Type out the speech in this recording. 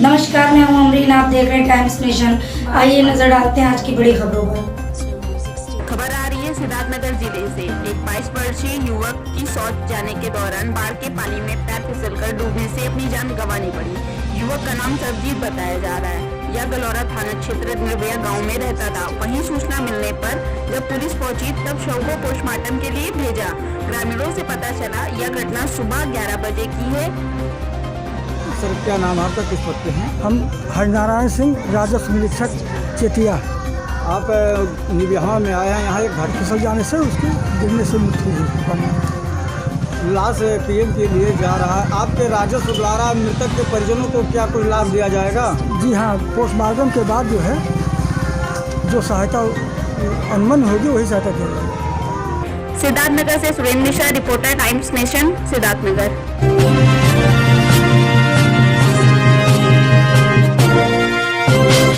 नमस्कार, मैं हूं अमरीन। आप देख रहे हैं टाइम्स नेशन। आइए नजर डालते हैं आज की बड़ी खबरों पर। खबर आ रही है सिद्धार्थनगर जिले से। एक 22 वर्षीय युवक की शौच जाने के दौरान बाढ़ के पानी में पैर फिसलकर डूबने से अपनी जान गंवानी पड़ी। युवक का नाम सरजीत बताया जा रहा है। यह गलौरा थाना क्षेत्र निर्भया गांव में रहता था। वहीं सूचना मिलने पर जब पुलिस पहुंची तब शव को पोस्टमार्टम के लिए भेजा। ग्रामीणों से पता चला यह घटना सुबह 11 बजे की है। सर, क्या नाम आपका, किस पद पे हैं? हम हरिनारायण सिंह, राजस्व निरीक्षक चेतिया। आप निबिहा में आए हैं, यहाँ एक घर फिसल जाने से उसके गिरने से मृत्यु हुई। लाश पीएम के लिए जा रहा है। आपके राजस्व द्वारा मृतक के परिजनों को क्या कोई लाभ दिया जाएगा? जी हाँ, पोस्टमार्टम के बाद जो है जो सहायता अनुमन होगी वही सहायता दी जाएगी। सिद्धार्थनगर से Surendra Mishra, reporter times nation, Siddharthnagar.